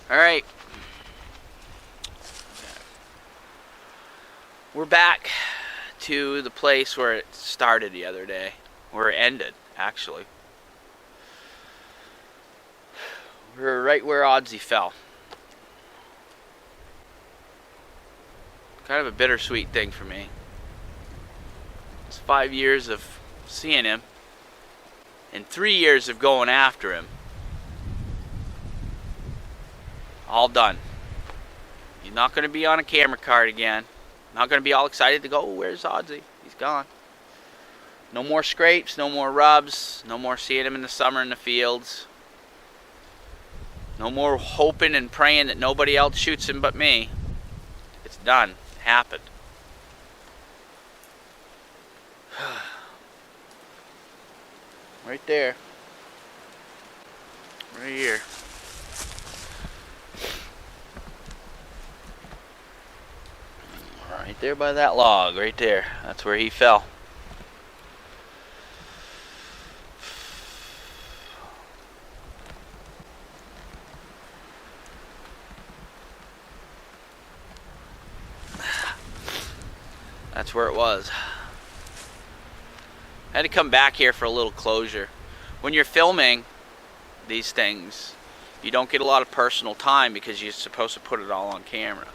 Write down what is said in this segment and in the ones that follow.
Alright, we're back to the place where it started the other day, where it ended, actually. We're right where Oddsy fell. Kind of a bittersweet thing for me. It's 5 years of seeing him, and 3 years of going after him. All done. He's not going to be on a camera card again. Not going to be all excited to go, oh, where's Oddsy? He's gone. No more scrapes, no more rubs, no more seeing him in the summer in the fields. No more hoping and praying that nobody else shoots him but me. It's done. It happened. Right there. Right here. Right there by that log, right there. That's where he fell. That's where it was. I had to come back here for a little closure. When you're filming these things, you don't get a lot of personal time because you're supposed to put it all on camera.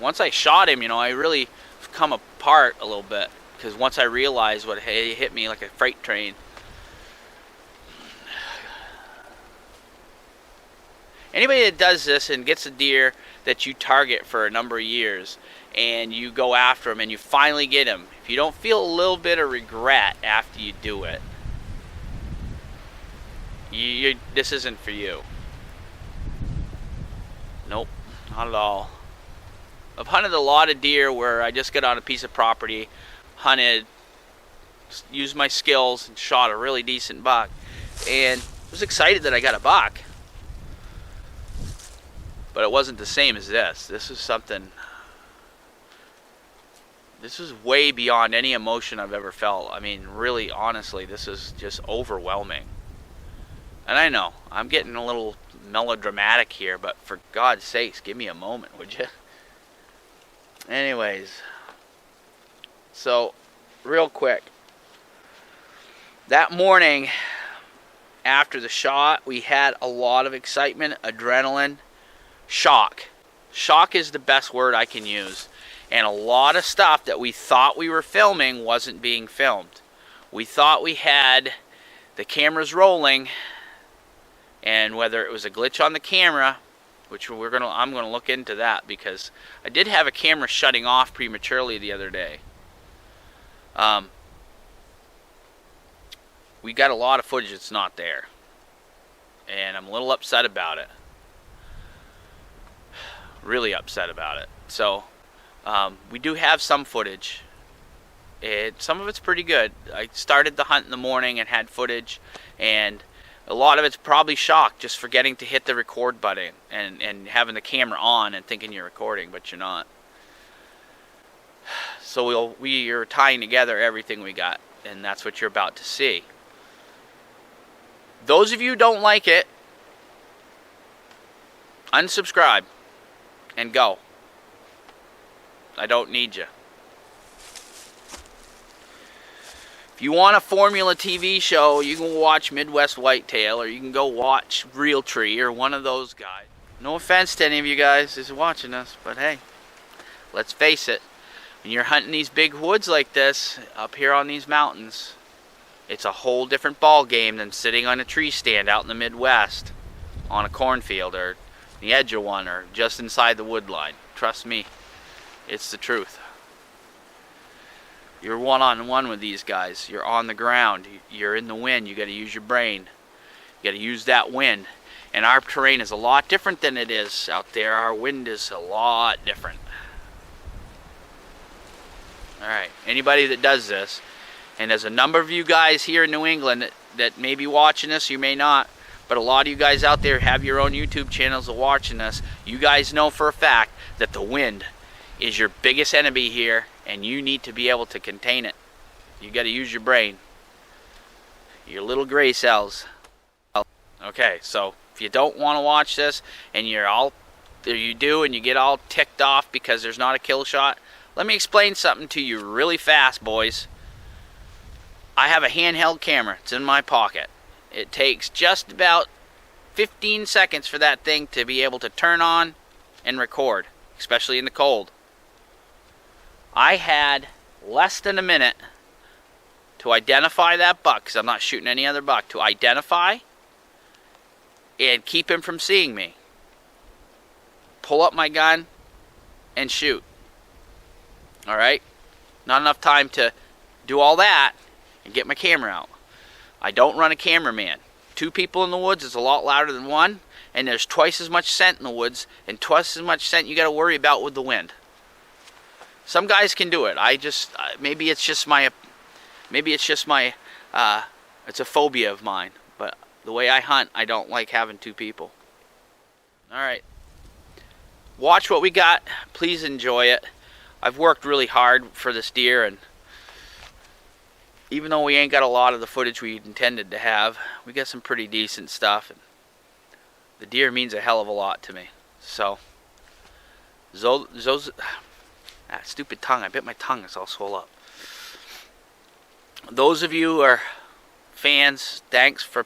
Once I shot him, I really come apart a little bit, because once I realized what he hit me like a freight train. Anybody that does this and gets a deer that you target for a number of years and you go after him and you finally get him, if you don't feel a little bit of regret after you do it, this isn't for you. Nope, not at all. I've hunted a lot of deer where I just got on a piece of property, hunted, used my skills, and shot a really decent buck. And I was excited that I got a buck. But it wasn't the same as this. This is something... This is way beyond any emotion I've ever felt. I mean, really, honestly, this is just overwhelming. And I know, I'm getting a little melodramatic here, but for God's sakes, give me a moment, would you? Anyways, so real quick, that morning after the shot, we had a lot of excitement, adrenaline, shock. Shock is the best word I can use. And a lot of stuff that we thought we were filming wasn't being filmed. We thought we had the cameras rolling, and whether it was a glitch on the camera, which I'm gonna look into that, because I did have a camera shutting off prematurely the other day. We got a lot of footage that's not there, and I'm a little upset about it. Really upset about it. So we do have some footage. Some of it's pretty good. I started the hunt in the morning and had footage, and a lot of it's probably shock, just forgetting to hit the record button and having the camera on and thinking you're recording, but you're not. So we are tying together everything we got, and that's what you're about to see. Those of you who don't like it, unsubscribe and go. I don't need you. If you want a formula TV show, you can watch Midwest Whitetail, or you can go watch Real Tree, or one of those guys. No offense to any of you guys who's watching us, but hey, let's face it. When you're hunting these big woods like this, up here on these mountains, it's a whole different ball game than sitting on a tree stand out in the Midwest, on a cornfield, or the edge of one, or just inside the wood line. Trust me, it's the truth. You're one-on-one with these guys. You're on the ground. You're in the wind. You got to use your brain. You got to use that wind. And our terrain is a lot different than it is out there. Our wind is a lot different. Alright, anybody that does this, and there's a number of you guys here in New England that may be watching this, you may not, but a lot of you guys out there have your own YouTube channels that are watching this. You guys know for a fact that the wind is your biggest enemy here, and you need to be able to contain it. You got to use your brain, your little gray cells. Okay, so if you don't want to watch this, and you do, and you get all ticked off because there's not a kill shot, let me explain something to you really fast, boys. I have a handheld camera. It's in my pocket. It takes just about 15 seconds for that thing to be able to turn on and record, especially in the cold. I had less than a minute to identify that buck, because I'm not shooting any other buck, to identify and keep him from seeing me. Pull up my gun and shoot. Alright? Not enough time to do all that and get my camera out. I don't run a cameraman. 2 people in the woods is a lot louder than 1, and there's twice as much scent in the woods, and twice as much scent you got to worry about with the wind. Some guys can do it. Maybe it's a phobia of mine, but the way I hunt, I don't like having 2 people. Alright. Watch what we got. Please enjoy it. I've worked really hard for this deer, and even though we ain't got a lot of the footage we intended to have, we got some pretty decent stuff, and the deer means a hell of a lot to me. So, that stupid tongue, I bit my tongue, it's all swole up. Those of you who are fans, thanks for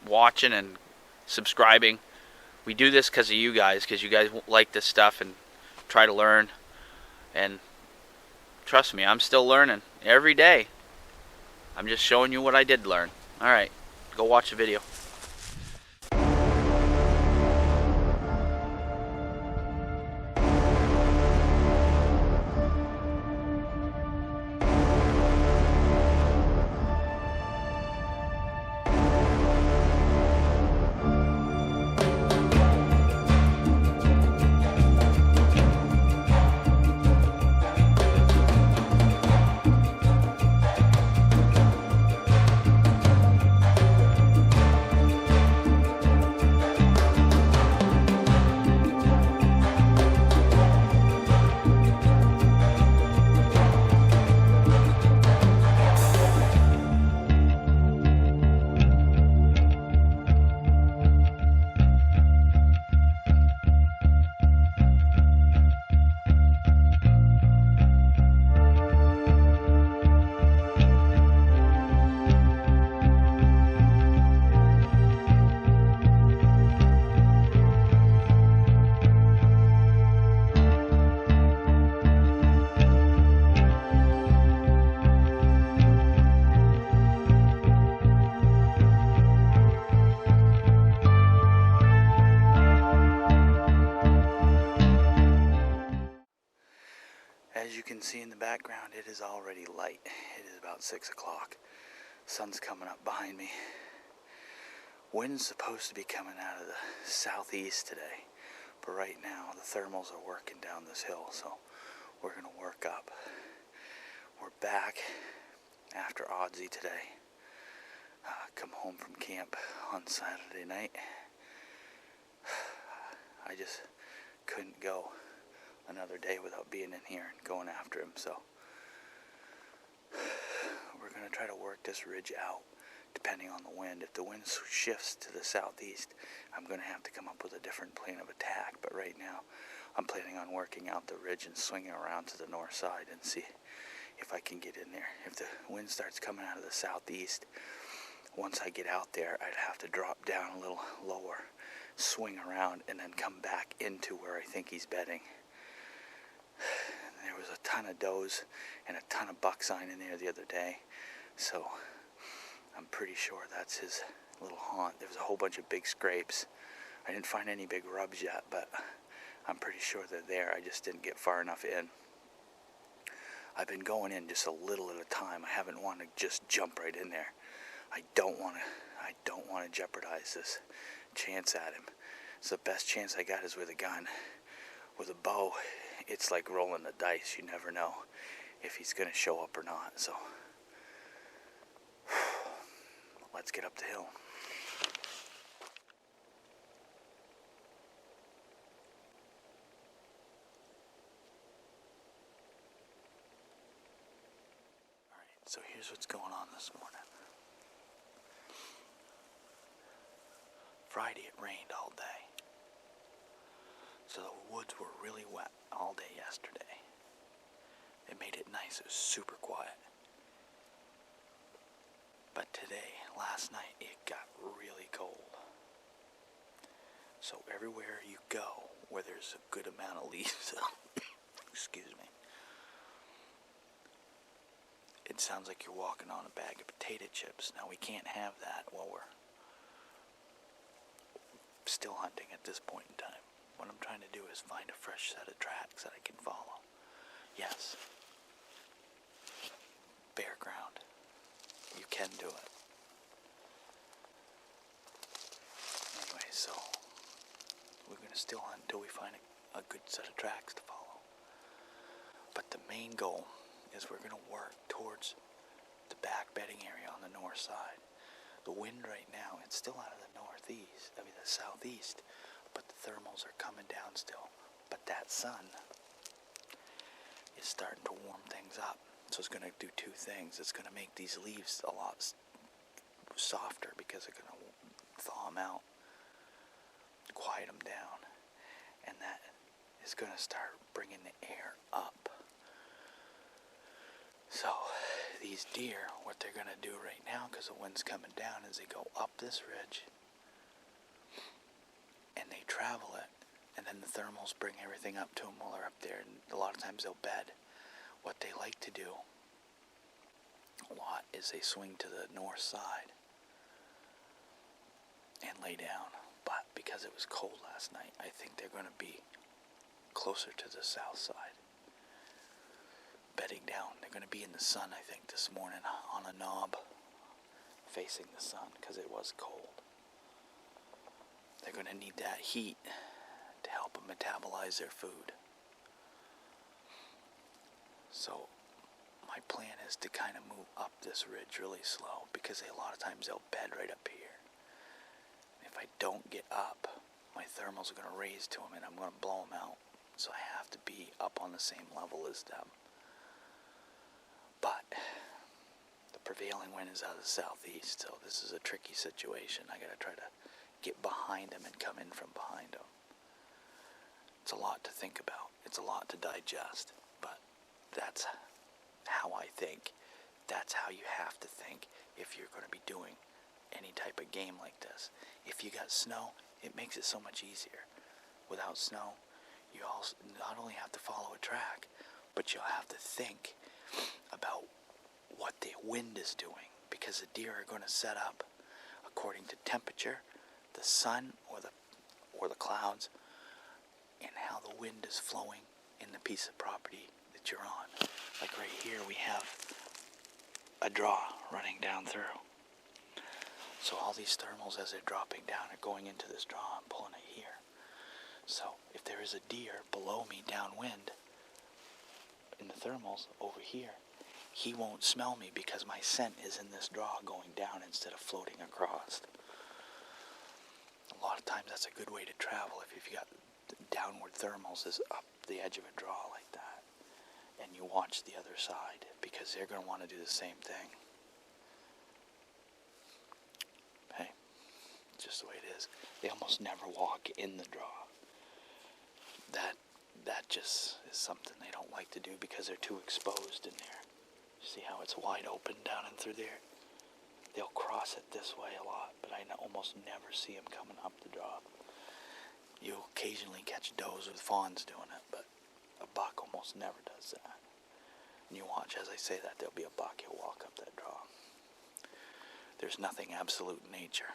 watching and subscribing. We do this because of you guys like this stuff and try to learn. And trust me, I'm still learning every day. I'm just showing you what I did learn. Alright, go watch the video. As you can see in the background, it is already light. It is about 6 o'clock. Sun's coming up behind me. Wind's supposed to be coming out of the southeast today, but right now the thermals are working down this hill, so we're going to work up. We're back after Oddsy today. Come home from camp on Saturday night. I just couldn't go another day without being in here and going after him, so we're going to try to work this ridge out depending on the wind. If the wind shifts to the southeast, I'm going to have to come up with a different plan of attack, but right now I'm planning on working out the ridge and swinging around to the north side and see if I can get in there. If the wind starts coming out of the southeast, once I get out there, I'd have to drop down a little lower, swing around, and then come back into where I think he's bedding. There was a ton of does and a ton of buck sign in there the other day, so I'm pretty sure that's his little haunt. There was a whole bunch of big scrapes. I didn't find any big rubs yet, but I'm pretty sure they're there. I just didn't get far enough in. I've been going in just a little at a time. I haven't wanted to just jump right in there. I don't want to jeopardize this chance at him. So the best chance I got is with a gun. With a bow, it's like rolling the dice. You never know. if he's going to show up or not. So let's get up the hill. Alright, so here's what's going on this morning. Friday it rained all day. So the woods were really wet all day yesterday. It made it nice. It was super quiet. But today, last night, it got really cold. So everywhere you go where there's a good amount of leaves, excuse me, it sounds like you're walking on a bag of potato chips. Now we can't have that while we're still hunting at this point in time. What I'm trying to do is find a fresh set of tracks that I can follow. Yes. Bare ground. You can do it. Anyway, so we're going to still hunt until we find a good set of tracks to follow. But the main goal is we're going to work towards the back bedding area on the north side. The wind right now, it's still out of the the southeast, but the thermals are coming down still. But that sun is starting to warm things up. So it's going to do two things. It's going to make these leaves a lot softer because it's going to thaw them out, quiet them down, and that is going to start bringing the air up. So these deer, what they're going to do right now, because the wind's coming down, is they go up this ridge and they travel it, and then the thermals bring everything up to them while they're up there, and a lot of times they'll bed. What they like to do a lot is they swing to the north side and lay down. But because it was cold last night, I think they're going to be closer to the south side, bedding down. They're going to be in the sun, I think, this morning on a knob facing the sun because it was cold. They're going to need that heat to help them metabolize their food. So my plan is to kind of move up this ridge really slow because a lot of times they'll bed right up here. If I don't get up, my thermals are going to raise to them and I'm going to blow them out. So I have to be up on the same level as them. But the prevailing wind is out of the southeast, so this is a tricky situation. I got to try to get behind them and come in from behind them. It's a lot to think about. It's a lot to digest, but that's how I think. That's how you have to think if you're going to be doing any type of game like this. If you got snow, it makes it so much easier. Without snow, you also not only have to follow a track, but you'll have to think about what the wind is doing, because the deer are going to set up according to temperature, the sun or the clouds, and how the wind is flowing in the piece of property that you're on. Like right here we have a draw running down through. So all these thermals as they're dropping down are going into this draw and pulling it here. So if there is a deer below me downwind in the thermals over here, he won't smell me because my scent is in this draw going down instead of floating across. A lot of times that's a good way to travel if you got downward thermals is up the edge of a draw like that. And you watch the other side because they're going to want to do the same thing. Hey, it's just the way it is. They almost never walk in the draw. That just is something they don't like to do because they're too exposed in there. See how it's wide open down and through there? They'll cross it this way a lot, but I almost never see them coming up the draw. You occasionally catch does with fawns doing it, but a buck almost never does that. And you watch as I say that, there'll be a buck, he'll walk up that draw. There's nothing absolute in nature.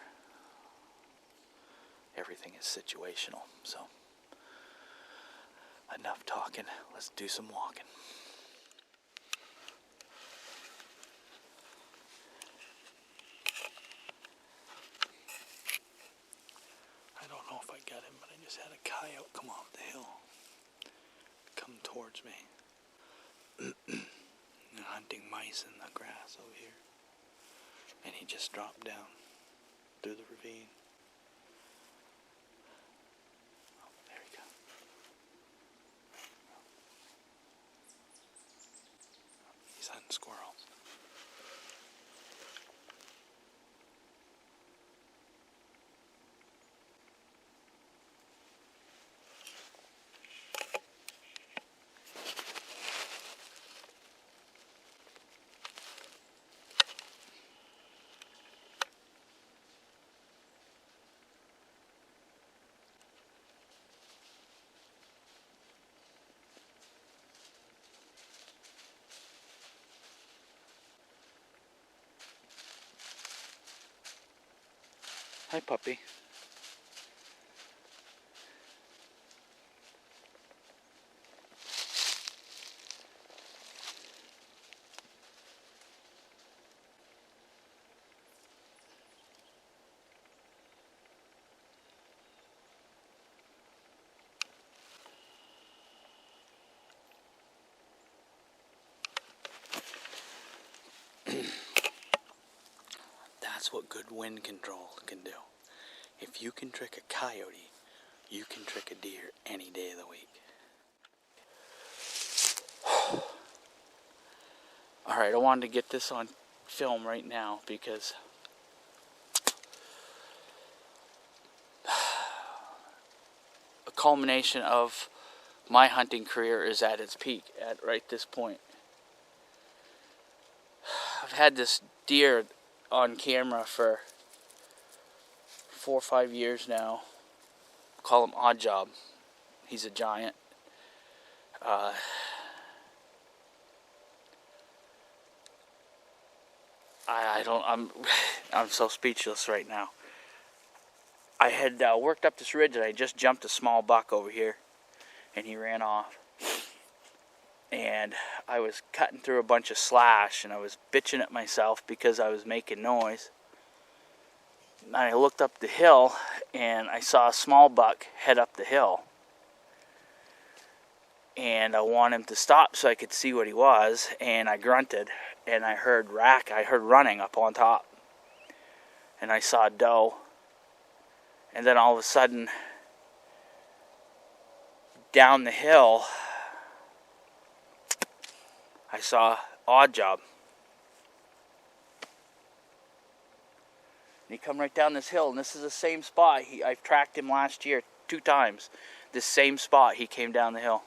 Everything is situational, so enough talking, let's do some walking. I don't know if I got him, but I just had a coyote come off the hill, come towards me. hunting mice in the grass over here. And he just dropped down through the ravine. Oh, there he goes. He's hunting squirrels. Hi, puppy. That's what good wind control can do. If you can trick a coyote, you can trick a deer any day of the week. Alright, I wanted to get this on film right now because a culmination of my hunting career is at its peak at right this point. I've had this deer on camera for 4 or 5 years now. Call him OddJob. He's a giant. I'm so speechless right now. I had worked up this ridge and I just jumped a small buck over here and he ran off. And I was cutting through a bunch of slash and I was bitching at myself because I was making noise. And I looked up the hill and I saw a small buck head up the hill. And I wanted him to stop so I could see what he was, and I grunted and I heard running up on top. And I saw a doe. And then all of a sudden, down the hill, I saw OddJob. And he come right down this hill, and this is the same spot. I've tracked him last year 2 times. This same spot he came down the hill.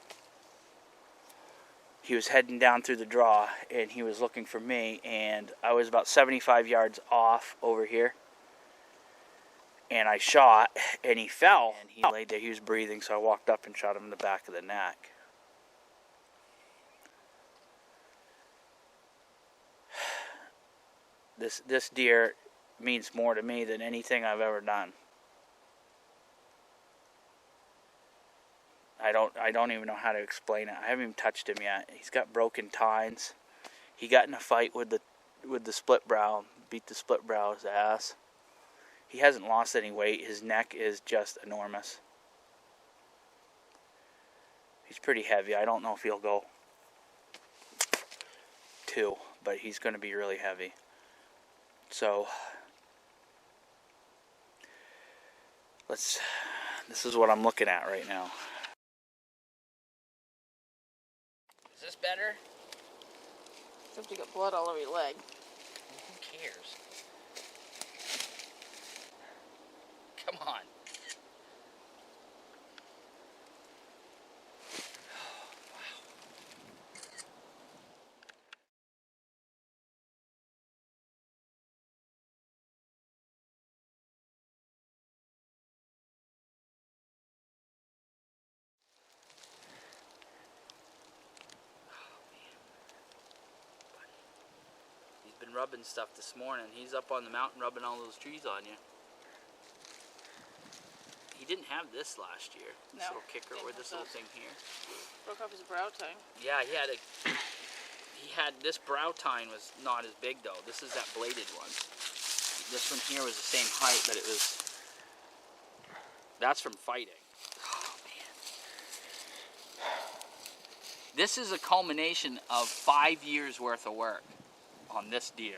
He was heading down through the draw, and he was looking for me, and I was about 75 yards off over here. And I shot, and he fell, and he laid there. He was breathing, so I walked up and shot him in the back of the neck. This deer means more to me than anything I've ever done. I don't even know how to explain it. I haven't even touched him yet. He's got broken tines. He got in a fight with the split brow, beat the split brow's ass. He hasn't lost any weight. His neck is just enormous. He's pretty heavy. I don't know if he'll go 2, but he's going to be really heavy. So this is what I'm looking at right now. Is this better? Except you got blood all over your leg. Who cares? Come on. Been rubbing stuff this morning. He's up on the mountain rubbing all those trees on you. He didn't have this last year. This little kicker with this little thing here. Broke off his brow tine. Yeah, this brow tine was not as big though. This is that bladed one. This one here was the same height, but that's from fighting. Oh man. This is a culmination of 5 years worth of work on this deer.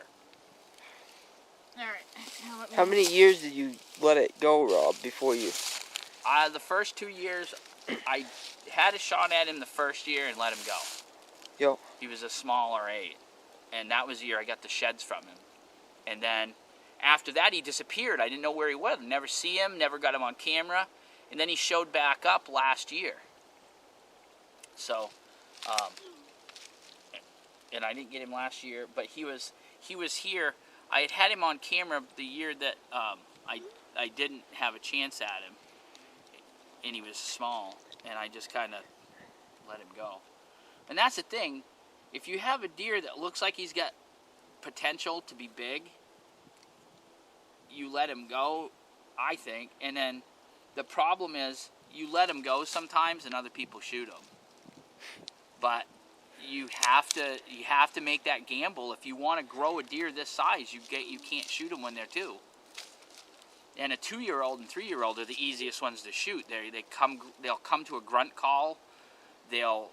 Alright, now let me... How many years did you let it go, Rob, before you... The first 2 years, I had a shot at him the first year and let him go. Yo. He was a smaller 8. And that was the year I got the sheds from him. And then after that, he disappeared. I didn't know where he was. Never see him, never got him on camera. And then he showed back up last year. So, and I didn't get him last year, but he was here. I had him on camera the year that I didn't have a chance at him. And he was small, and I just kind of let him go. And that's the thing, if you have a deer that looks like he's got potential to be big, you let him go, I think. And then the problem is, you let him go sometimes and other people shoot him. But you have to make that gamble. If you want to grow a deer this size, you can't shoot them when they're 2. And a 2-year-old and 3-year-old are the easiest ones to shoot. They'll come to a grunt call. They'll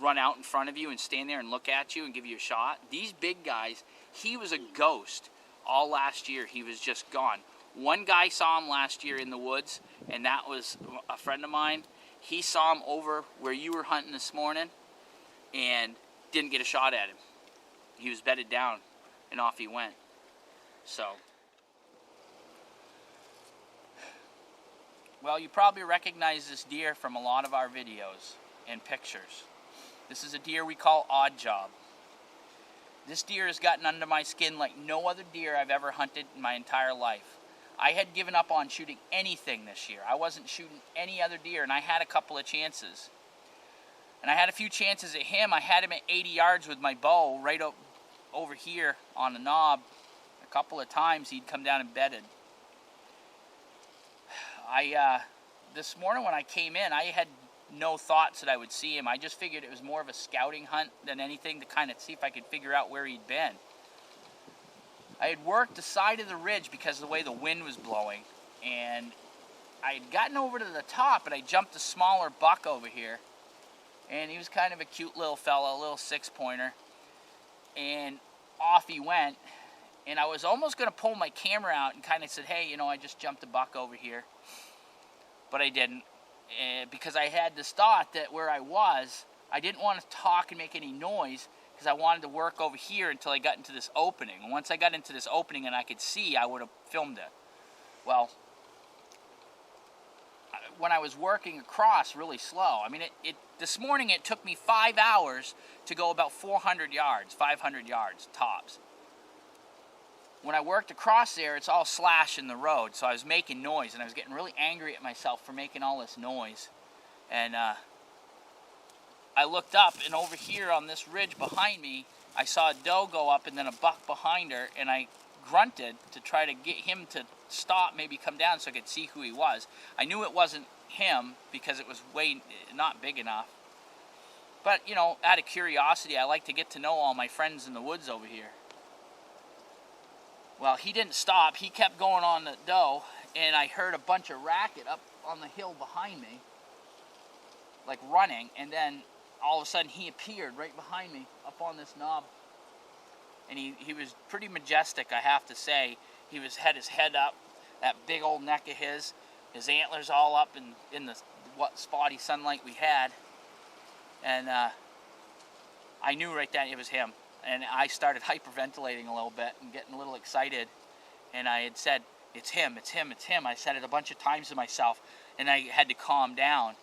run out in front of you and stand there and look at you and give you a shot. These big guys, he was a ghost all last year. He was just gone. One guy saw him last year in the woods, and that was a friend of mine. He saw him over where you were hunting this morning and didn't get a shot at him. He was bedded down, and off he went. So... Well, you probably recognize this deer from a lot of our videos and pictures. This is a deer we call OddJob. This deer has gotten under my skin like no other deer I've ever hunted in my entire life. I had given up on shooting anything this year. I wasn't shooting any other deer, and I had a couple of chances. And I had a few chances at him. I had him at 80 yards with my bow right over here on the knob. A couple of times he'd come down and bedded. This morning when I came in, I had no thoughts that I would see him. I just figured it was more of a scouting hunt than anything to kind of see if I could figure out where he'd been. I had worked the side of the ridge because of the way the wind was blowing, and I had gotten over to the top, and I jumped a smaller buck over here, and he was kind of a cute little fella, a little 6-pointer, and off he went. And I was almost going to pull my camera out and kind of said, hey, you know, I just jumped a buck over here. But I didn't, because I had this thought that where I was, I didn't want to talk and make any noise because I wanted to work over here until I got into this opening. And once I got into this opening and I could see, I would have filmed it. Well, when I was working across really slow, I mean, this morning it took me 5 hours to go about 400 yards, 500 yards tops. When I worked across there, it's all slash in the road, so I was making noise, and I was getting really angry at myself for making all this noise. And I looked up, and over here on this ridge behind me, I saw a doe go up and then a buck behind her, and I grunted to try to get him to stop, maybe come down so I could see who he was. I knew it wasn't him because it was way not big enough. But, you know, out of curiosity, I like to get to know all my friends in the woods over here. Well, he didn't stop. He kept going on the doe, and I heard a bunch of racket up on the hill behind me, like running, and then all of a sudden he appeared right behind me up on this knob. And he was pretty majestic, I have to say. He had his head up, that big old neck of his antlers all up in the what spotty sunlight we had. And I knew right then it was him. And I started hyperventilating a little bit and getting a little excited. And I had said, it's him, it's him, it's him. I said it a bunch of times to myself, and I had to calm down.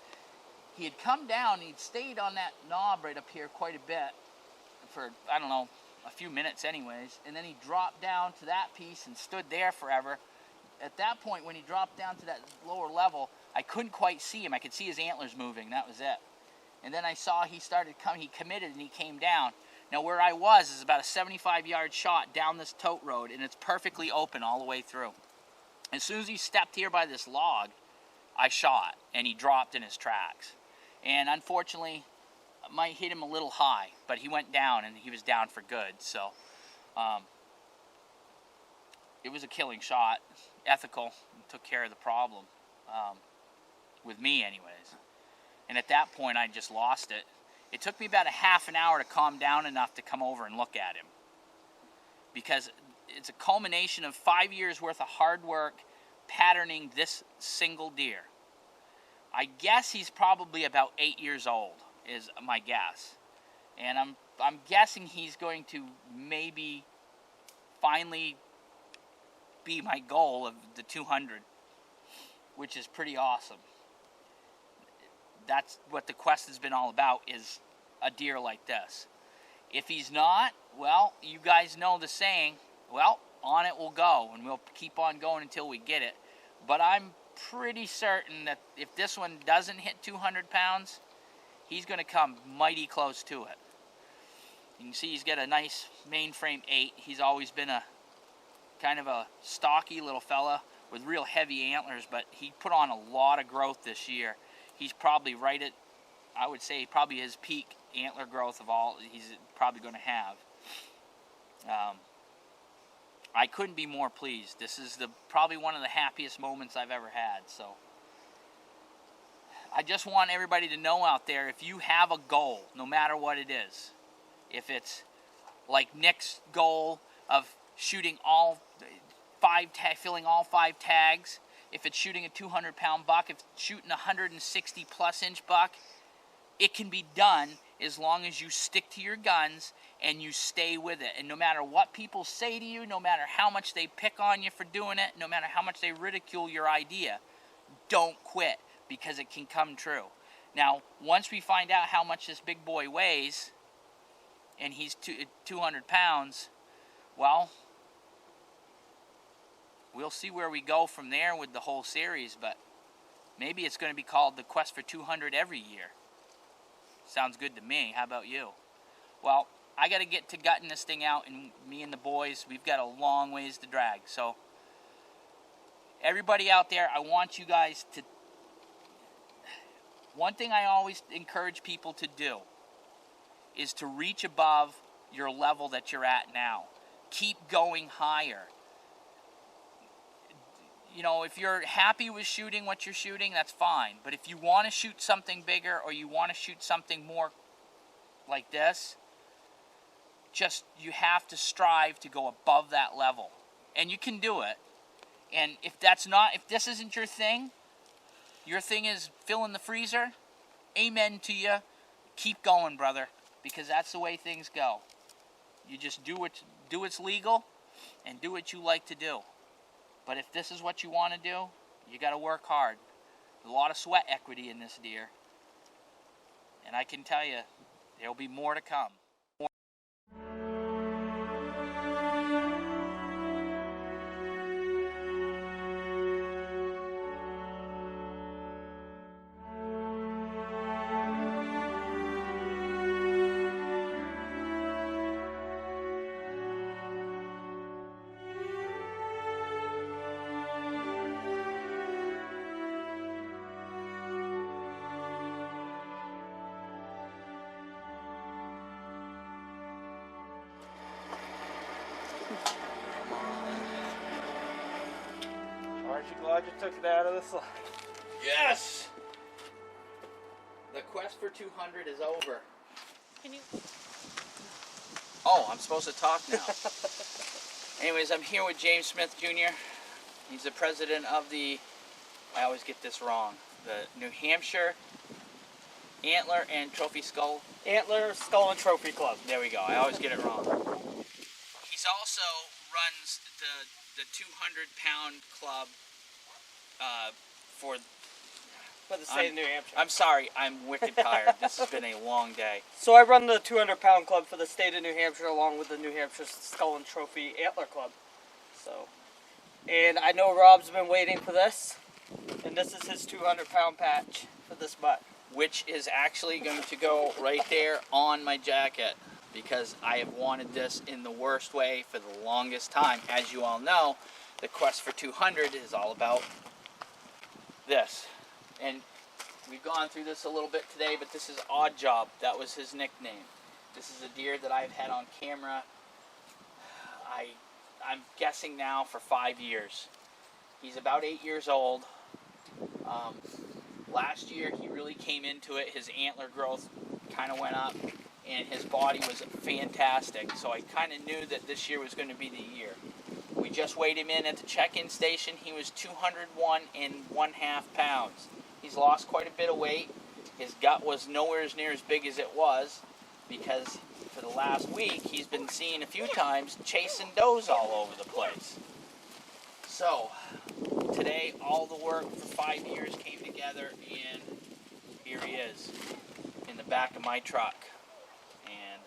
He had come down, he'd stayed on that knob right up here quite a bit for, I don't know, a few minutes anyways. And then he dropped down to that piece and stood there forever. At that point, when he dropped down to that lower level, I couldn't quite see him. I could see his antlers moving, that was it. And then I saw he committed and he came down. Now where I was is about a 75-yard shot down this tote road, and it's perfectly open all the way through. As soon as he stepped here by this log, I shot, and he dropped in his tracks. And unfortunately, I might hit him a little high, but he went down, and he was down for good. So it was a killing shot, ethical, and took care of the problem, with me anyways. And at that point, I just lost it. It took me about a half an hour to calm down enough to come over and look at him. Because it's a culmination of 5 years worth of hard work patterning this single deer. I guess he's probably about 8 years old, is my guess. And I'm guessing he's going to maybe finally be my goal of the 200, which is pretty awesome. That's what the quest has been all about, is a deer like this. If he's not, well, you guys know the saying, well, on it we'll go, and we'll keep on going until we get it. But I'm pretty certain that if this one doesn't hit 200 pounds, he's going to come mighty close to it. You can see he's got a nice mainframe 8. He's always been a kind of a stocky little fella with real heavy antlers, but he put on a lot of growth this year. He's probably right at, I would say, probably his peak antler growth of all he's probably going to have. I couldn't be more pleased. This is probably one of the happiest moments I've ever had. So I just want everybody to know out there, if you have a goal, no matter what it is, if it's like Nick's goal of shooting all 5 filling all 5 tags, if it's shooting a 200-pound buck, if it's shooting a 160-plus inch buck, it can be done as long as you stick to your guns and you stay with it. And no matter what people say to you, no matter how much they pick on you for doing it, no matter how much they ridicule your idea, don't quit, because it can come true. Now, once we find out how much this big boy weighs, and he's 200 pounds, well, we'll see where we go from there with the whole series, but maybe it's going to be called the Quest for 200 every year. Sounds good to me. How about you? Well, I got to get to gutting this thing out, and me and the boys, we've got a long ways to drag. So, everybody out there, I want you guys to... One thing I always encourage people to do is to reach above your level that you're at now. Keep going higher. You know, if you're happy with shooting what you're shooting, that's fine. But if you want to shoot something bigger, or you want to shoot something more like this, just, you have to strive to go above that level. And you can do it. And if this isn't your thing is filling the freezer, amen to you. Keep going, brother, because that's the way things go. You just do what's legal, and do what you like to do. But if this is what you want to do, you got to work hard. There's a lot of sweat equity in this deer. And I can tell you, there'll be more to come. Aren't you glad you took it out of the slide? Yes! The quest for 200 is over. Can you? Oh, I'm supposed to talk now. Anyways, I'm here with James Smith Jr. He's the president of the, I always get this wrong, the New Hampshire Antler and Trophy Skull. Antler, Skull, and Trophy Club. There we go. I always get it wrong. He's also runs the 200-pound club for the state of New Hampshire. I'm sorry, I'm wicked tired. This has been a long day. So I run the 200-pound club for the state of New Hampshire, along with the New Hampshire Skull and Trophy Antler Club. So, and I know Rob's been waiting for this, and this is his 200-pound patch for this butt. Which is actually going to go right there on my jacket, because I have wanted this in the worst way for the longest time. As you all know, the quest for 200 is all about this. And we've gone through this a little bit today, but this is OddJob. That was his nickname. This is a deer that I've had on camera, I'm guessing now, for 5 years. He's about 8 years old. Last year he really came into it. His antler growth kind of went up and his body was fantastic. So I kind of knew that this year was going to be the year. We just weighed him in at the check-in station. He was 201 1/2 pounds. He's lost quite a bit of weight. His gut was nowhere near as big as it was because for the last week he's been seen a few times chasing does all over the place. So today all the work for 5 years came together and here he is in the back of my truck. And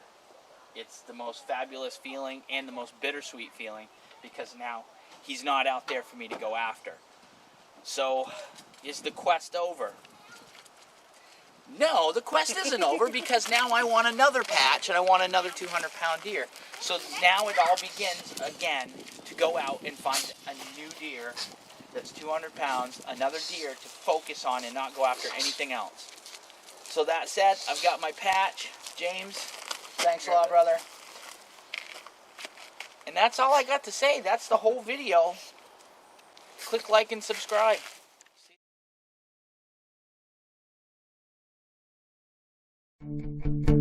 it's the most fabulous feeling and the most bittersweet feeling because now he's not out there for me to go after. So is the quest over? No, the quest isn't over because now I want another patch and I want another 200-pound deer. So now it all begins again to go out and find a new deer that's 200 pounds, another deer to focus on and not go after anything else. So that said, I've got my patch. James, thanks a lot, brother. And that's all I got to say. That's the whole video. Click like and subscribe. Thank you.